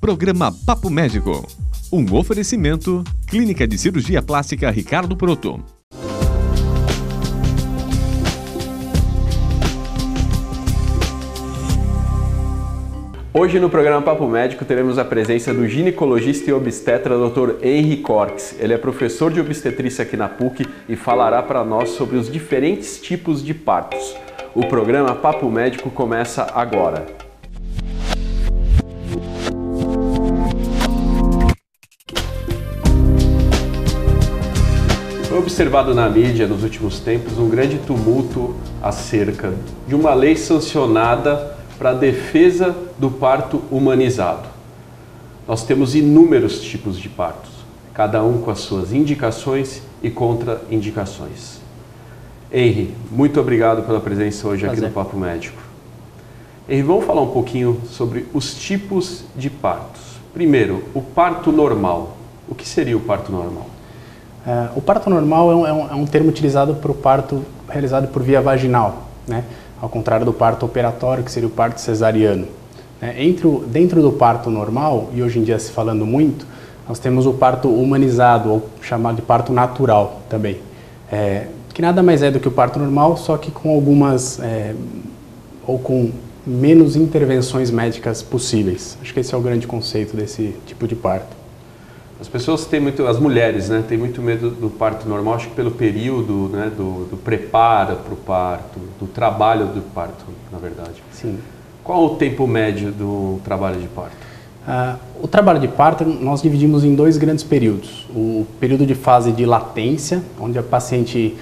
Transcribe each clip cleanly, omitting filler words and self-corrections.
Programa Papo Médico. Um oferecimento, Clínica de Cirurgia Plástica Ricardo Proto. Hoje no programa Papo Médico teremos a presença do ginecologista e obstetra Dr. Henry Corks. Ele é professor de obstetrícia aqui na PUC e falará para nós sobre os diferentes tipos de partos. O programa Papo Médico começa agora. Foi observado na mídia nos últimos tempos um grande tumulto acerca de uma lei sancionada para a defesa do parto humanizado. Nós temos inúmeros tipos de partos, cada um com as suas indicações e contraindicações. Henry, muito obrigado pela presença hoje aqui no Papo Médico. Henry, vamos falar um pouquinho sobre os tipos de partos. Primeiro, o parto normal. O que seria o parto normal? O parto normal é um termo utilizado para o parto realizado por via vaginal, né? Ao contrário do parto operatório, que seria o parto cesariano. Dentro do parto normal, e hoje em dia se falando muito, nós temos o parto humanizado, ou chamado de parto natural também, que nada mais é do que o parto normal, só que com ou com menos intervenções médicas possíveis. Acho que esse é o grande conceito desse tipo de parto. As pessoas têm muito, as mulheres, né, têm muito medo do parto normal, acho que pelo período, né, do preparo para o parto, do trabalho do parto, na verdade. Sim. Qual o tempo médio do trabalho de parto? O trabalho de parto nós dividimos em dois grandes períodos. O período de fase de latência, onde a paciente,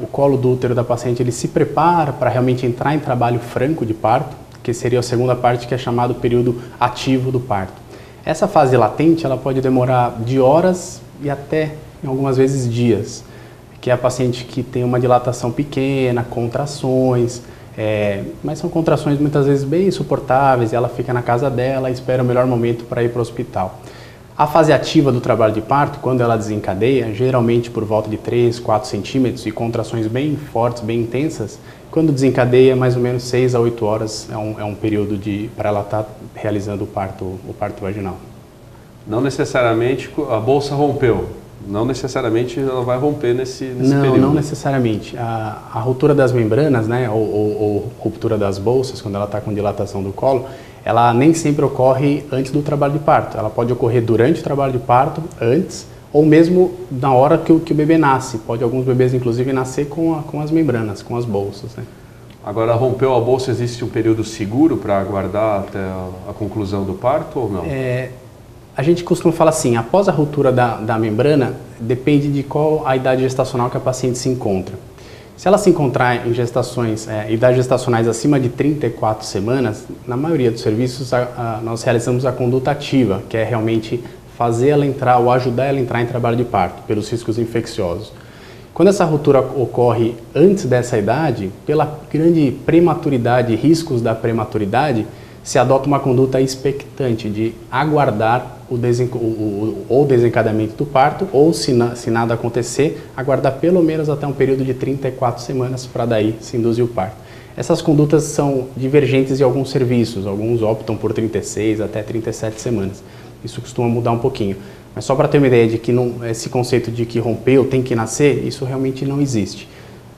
o colo do útero da paciente, ele se prepara para realmente entrar em trabalho franco de parto, que seria a segunda parte, que é chamado período ativo do parto. Essa fase latente, ela pode demorar de horas e até, em algumas vezes, dias, que é a paciente que tem uma dilatação pequena, contrações, mas são contrações muitas vezes bem insuportáveis, e ela fica na casa dela e espera o melhor momento para ir para o hospital. A fase ativa do trabalho de parto, quando ela desencadeia, geralmente por volta de 3, 4 centímetros e contrações bem fortes, bem intensas, quando desencadeia, mais ou menos 6 a 8 horas é um período para ela estar realizando o parto vaginal. Não necessariamente a bolsa rompeu, não necessariamente ela vai romper nesse período. Não necessariamente. A ruptura das membranas, né, ou ruptura das bolsas, quando ela está com dilatação do colo, ela nem sempre ocorre antes do trabalho de parto. Ela pode ocorrer durante o trabalho de parto, antes, ou mesmo na hora que o bebê nasce. Pode alguns bebês, inclusive, nascer com as membranas, com as bolsas, né? Agora, rompeu a bolsa, existe um período seguro para aguardar até a conclusão do parto ou não? A gente costuma falar assim, após a ruptura da membrana, depende de qual a idade gestacional que a paciente se encontra. Se ela se encontrar em idades gestacionais acima de 34 semanas, na maioria dos serviços nós realizamos a conduta ativa, que é realmente fazer ela entrar ou ajudar ela a entrar em trabalho de parto, pelos riscos infecciosos. Quando essa ruptura ocorre antes dessa idade, pela grande prematuridade e riscos da prematuridade, se adota uma conduta expectante de aguardar o desencadeamento do parto, ou se nada acontecer, aguardar pelo menos até um período de 34 semanas para daí se induzir o parto. Essas condutas são divergentes em alguns serviços, alguns optam por 36 até 37 semanas. Isso costuma mudar um pouquinho. Mas só para ter uma ideia de que esse conceito de que rompeu, tem que nascer, isso realmente não existe.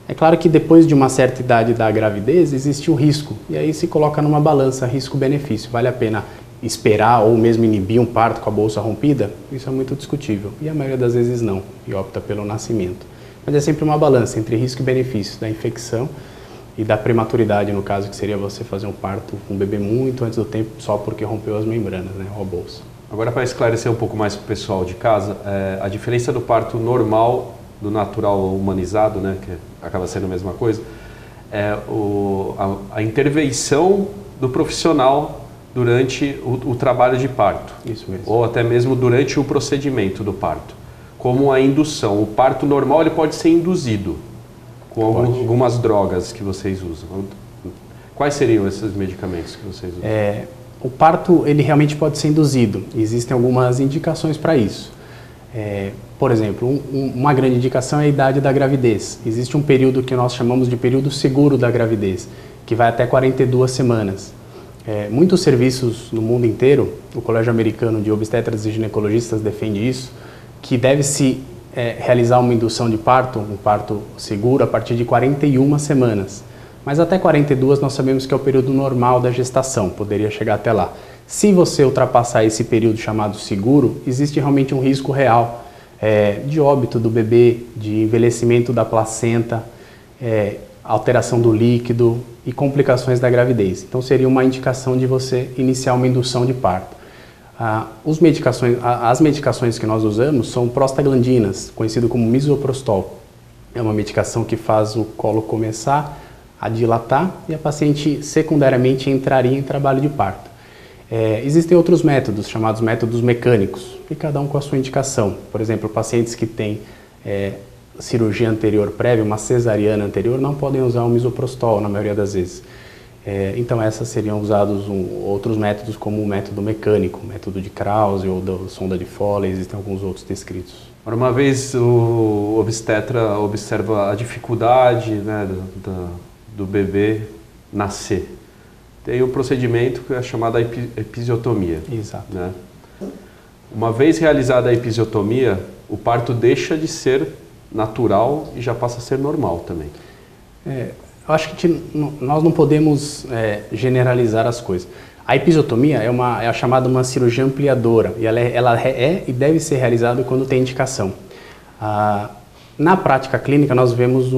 É claro que depois de uma certa idade da gravidez, existe o risco. E aí se coloca numa balança risco-benefício. Vale a pena esperar ou mesmo inibir um parto com a bolsa rompida? Isso é muito discutível. E a maioria das vezes não, e opta pelo nascimento. Mas é sempre uma balança entre risco e benefício da infecção e da prematuridade, no caso, que seria você fazer um parto com um bebê muito antes do tempo, só porque rompeu as membranas, né, ou a bolsa. Agora, para esclarecer um pouco mais para o pessoal de casa, a diferença do parto normal, do natural humanizado, né, que acaba sendo a mesma coisa, é a intervenção do profissional durante o trabalho de parto. Isso mesmo. Ou até mesmo durante o procedimento do parto. Como a indução. O parto normal ele pode ser induzido com algumas drogas que vocês usam. Quais seriam esses medicamentos que vocês usam? O parto ele realmente pode ser induzido. Existem algumas indicações para isso. Por exemplo, uma grande indicação é a idade da gravidez. Existe um período que nós chamamos de período seguro da gravidez, que vai até 42 semanas. Muitos serviços no mundo inteiro, o Colégio Americano de Obstetras e Ginecologistas defende isso, que deve-se realizar uma indução de parto, um parto seguro, a partir de 41 semanas. Mas até 42 nós sabemos que é o período normal da gestação, poderia chegar até lá. Se você ultrapassar esse período chamado seguro, existe realmente um risco real de óbito do bebê, de envelhecimento da placenta, alteração do líquido e complicações da gravidez. Então seria uma indicação de você iniciar uma indução de parto. As medicações que nós usamos são prostaglandinas, conhecido como misoprostol. É uma medicação que faz o colo começar a dilatar e a paciente secundariamente entraria em trabalho de parto. Existem outros métodos, chamados métodos mecânicos, e cada um com a sua indicação. Por exemplo, pacientes que têm cirurgia anterior prévia, uma cesariana anterior, não podem usar o misoprostol na maioria das vezes. Então, essas seriam usados outros métodos, como o método mecânico, o método de Krause ou da sonda de Foley, existem alguns outros descritos. Uma vez o obstetra observa a dificuldade, né, do bebê nascer. Tem um procedimento que é chamado episiotomia. Exato. Né? Uma vez realizada a episiotomia, o parto deixa de ser natural e já passa a ser normal também. Eu acho que nós não podemos generalizar as coisas. A episiotomia é a chamada uma cirurgia ampliadora e ela é e deve ser realizada quando tem indicação. Na prática clínica nós vemos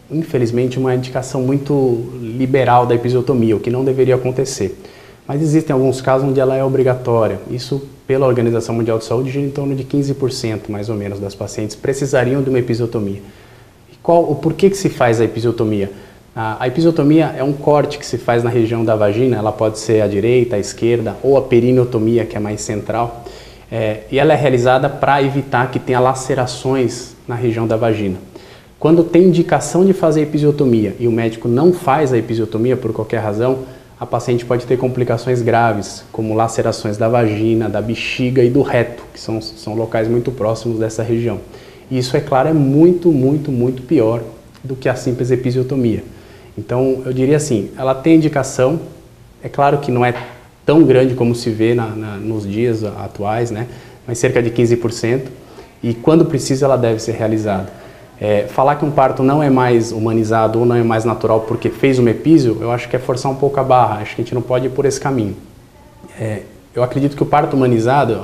infelizmente uma indicação muito liberal da episiotomia, o que não deveria acontecer. Mas existem alguns casos onde ela é obrigatória. Isso, pela Organização Mundial de Saúde, gira em torno de 15% mais ou menos das pacientes precisariam de uma episiotomia. O porquê que se faz a episiotomia? A episiotomia é um corte que se faz na região da vagina, ela pode ser à direita, à esquerda, ou a perinotomia, que é mais central, e ela é realizada para evitar que tenha lacerações na região da vagina. Quando tem indicação de fazer episiotomia e o médico não faz a episiotomia por qualquer razão, a paciente pode ter complicações graves, como lacerações da vagina, da bexiga e do reto, que são locais muito próximos dessa região. E isso, é claro, é muito, muito, muito pior do que a simples episiotomia. Então, eu diria assim, ela tem indicação, é claro que não é tão grande como se vê nos dias atuais, né? Mas cerca de 15%, e quando precisa ela deve ser realizada. Falar que um parto não é mais humanizado ou não é mais natural porque fez uma epísio, eu acho que é forçar um pouco a barra, acho que a gente não pode ir por esse caminho. Eu acredito que o parto humanizado,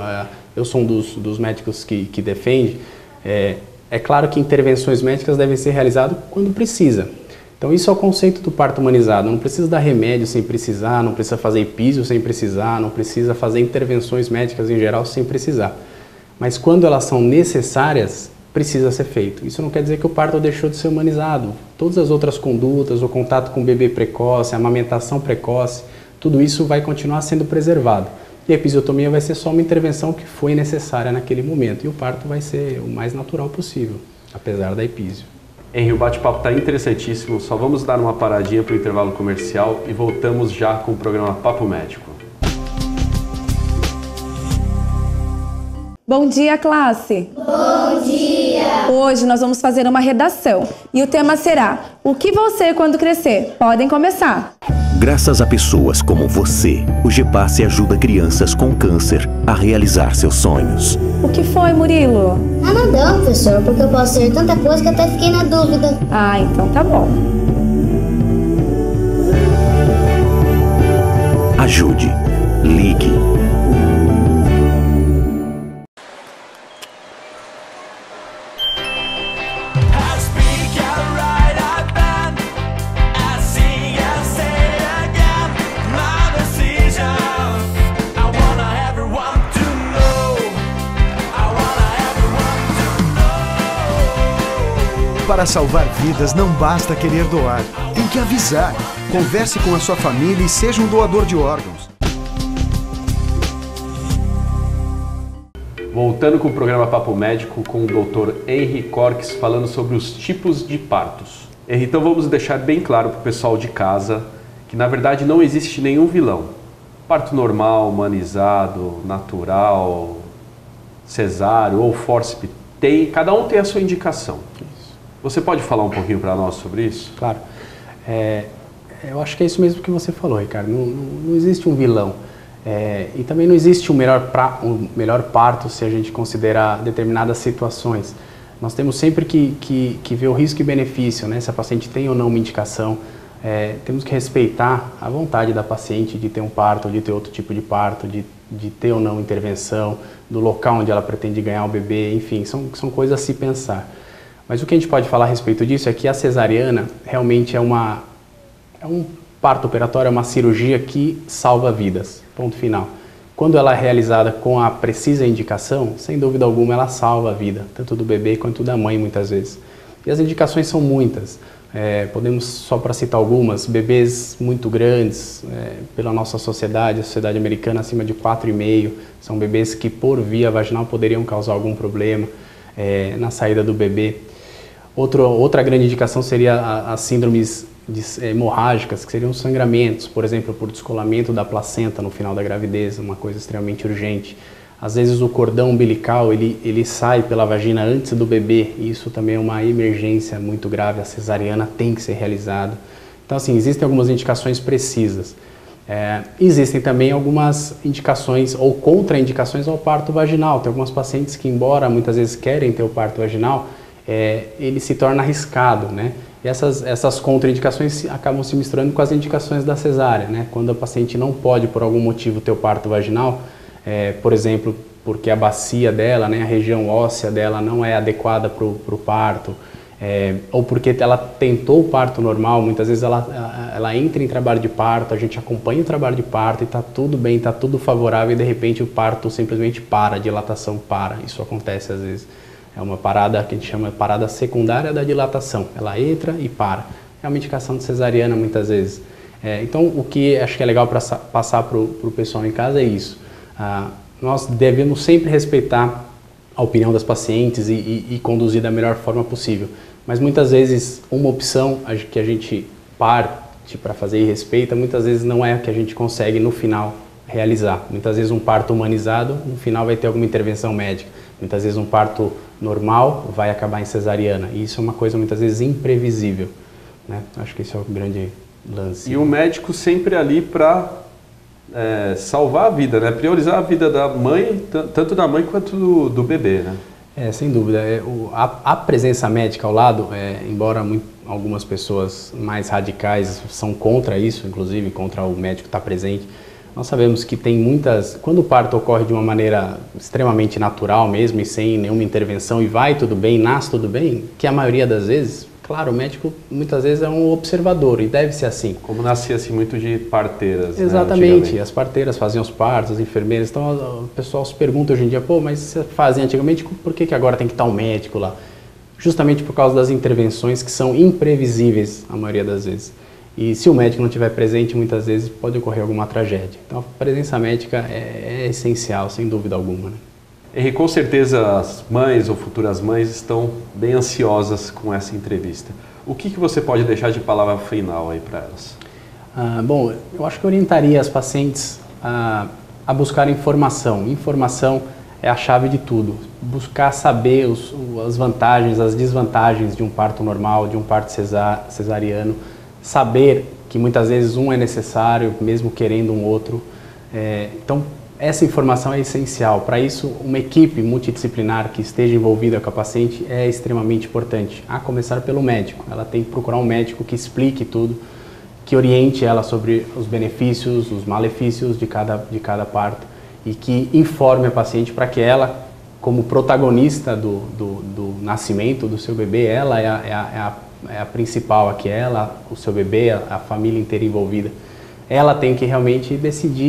eu sou um dos médicos que defende, é claro que intervenções médicas devem ser realizadas quando precisa. Então isso é o conceito do parto humanizado, não precisa dar remédio sem precisar, não precisa fazer epísio sem precisar, não precisa fazer intervenções médicas em geral sem precisar. Mas quando elas são necessárias, precisa ser feito. Isso não quer dizer que o parto deixou de ser humanizado. Todas as outras condutas, o contato com o bebê precoce, a amamentação precoce, tudo isso vai continuar sendo preservado. E a episiotomia vai ser só uma intervenção que foi necessária naquele momento. E o parto vai ser o mais natural possível, apesar da epísio. Henry, o bate-papo está interessantíssimo. Só vamos dar uma paradinha para o intervalo comercial e voltamos já com o programa Papo Médico. Bom dia, classe! Bom dia! Hoje nós vamos fazer uma redação e o tema será: o que vou ser quando crescer? Podem começar! Graças a pessoas como você, o GEPASSE ajuda crianças com câncer a realizar seus sonhos. O que foi, Murilo? Não, professor, porque eu posso ser tanta coisa que até fiquei na dúvida. Ah, então tá bom. Ajude. Ligue. Para salvar vidas, não basta querer doar, tem que avisar. Converse com a sua família e seja um doador de órgãos. Voltando com o programa Papo Médico com o Dr. Henry Corks falando sobre os tipos de partos. Henry, então vamos deixar bem claro para o pessoal de casa que na verdade não existe nenhum vilão. Parto normal, humanizado, natural, cesáreo ou fórceps, cada um tem a sua indicação. Você pode falar um pouquinho para nós sobre isso? Claro. Eu acho que é isso mesmo que você falou, Ricardo. Não existe um vilão. E também não existe um melhor parto se a gente considerar determinadas situações. Nós temos sempre que ver o risco e benefício, né? Se a paciente tem ou não uma indicação. Temos que respeitar a vontade da paciente de ter um parto, de ter outro tipo de parto, de ter ou não intervenção, do local onde ela pretende ganhar o bebê, enfim, são coisas a se pensar. Mas o que a gente pode falar a respeito disso é que a cesariana realmente é um parto operatório, é uma cirurgia que salva vidas, ponto final. Quando ela é realizada com a precisa indicação, sem dúvida alguma ela salva a vida, tanto do bebê quanto da mãe muitas vezes. E as indicações são muitas. Podemos, só para citar algumas, bebês muito grandes, pela nossa sociedade, a sociedade americana acima de 4,5, são bebês que por via vaginal poderiam causar algum problema na saída do bebê. Outra grande indicação seria as síndromes hemorrágicas, que seriam sangramentos, por exemplo, por descolamento da placenta no final da gravidez, uma coisa extremamente urgente. Às vezes o cordão umbilical ele sai pela vagina antes do bebê, e isso também é uma emergência muito grave, a cesariana tem que ser realizada. Então, assim, existem algumas indicações precisas. Existem também algumas indicações ou contraindicações ao parto vaginal. Tem algumas pacientes que, embora muitas vezes querem ter o parto vaginal, ele se torna arriscado, né? E essas contraindicações acabam se misturando com as indicações da cesárea, né? Quando a paciente não pode, por algum motivo, ter o parto vaginal, por exemplo, porque a bacia dela, né, a região óssea dela não é adequada para o parto, ou porque ela tentou o parto normal, muitas vezes ela entra em trabalho de parto, a gente acompanha o trabalho de parto e está tudo bem, está tudo favorável, e de repente o parto simplesmente para, a dilatação para. Isso acontece às vezes. É uma parada que a gente chama de parada secundária da dilatação. Ela entra e para. É uma indicação de cesariana muitas vezes. Então, o que acho que é legal para passar para o pessoal em casa é isso. Nós devemos sempre respeitar a opinião das pacientes e conduzir da melhor forma possível. Mas muitas vezes uma opção que a gente parte para fazer e respeita, muitas vezes não é a que a gente consegue no final realizar. Muitas vezes um parto humanizado, no final vai ter alguma intervenção médica. Muitas vezes um parto normal vai acabar em cesariana. E isso é uma coisa muitas vezes imprevisível, né? Acho que esse é o grande lance. E o médico sempre ali para salvar a vida, né? Priorizar a vida da mãe, tanto da mãe quanto do bebê, né? Sem dúvida. A presença médica ao lado, embora algumas pessoas mais radicais são contra isso, inclusive contra o médico estar presente, nós sabemos que tem muitas... Quando o parto ocorre de uma maneira extremamente natural mesmo e sem nenhuma intervenção e vai tudo bem, nasce tudo bem, que a maioria das vezes, claro, o médico muitas vezes é um observador e deve ser assim. Como nascia-se muito de parteiras, exatamente, né, as parteiras faziam os partos, as enfermeiras. Então o pessoal se pergunta hoje em dia, pô, mas se fazem antigamente, por que agora tem que estar um médico lá? Justamente por causa das intervenções que são imprevisíveis a maioria das vezes. E se o médico não estiver presente, muitas vezes pode ocorrer alguma tragédia. Então a presença médica é essencial, sem dúvida alguma, né? Henri, com certeza as mães ou futuras mães estão bem ansiosas com essa entrevista. O que você pode deixar de palavra final aí para elas? Bom, eu acho que orientaria as pacientes a buscar informação. Informação é a chave de tudo. Buscar saber as vantagens, as desvantagens de um parto normal, de um parto cesariano. Saber que muitas vezes um é necessário, mesmo querendo um outro. Então, essa informação é essencial. Para isso, uma equipe multidisciplinar que esteja envolvida com a paciente é extremamente importante. A começar pelo médico. Ela tem que procurar um médico que explique tudo, que oriente ela sobre os benefícios, os malefícios de cada parto e que informe a paciente para que ela, como protagonista do nascimento do seu bebê, ela é a principal aqui, ela, o seu bebê, a família inteira envolvida. Ela tem que realmente decidir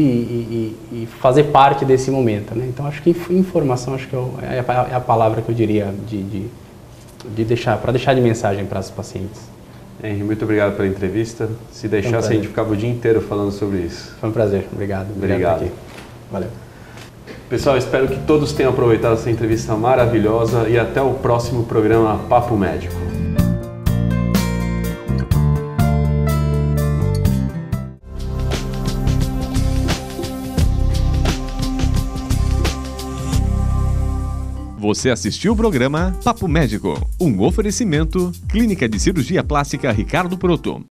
e fazer parte desse momento, né? Então acho que informação acho que é a palavra que eu diria para deixar de mensagem para as pacientes. Henri, muito obrigado pela entrevista. Se deixasse, a gente ficava o dia inteiro falando sobre isso. Foi um prazer, obrigado. Obrigado. Por aqui. Valeu. Pessoal, espero que todos tenham aproveitado essa entrevista maravilhosa e até o próximo programa Papo Médico. Você assistiu o programa Papo Médico, um oferecimento Clínica de Cirurgia Plástica Ricardo Proto.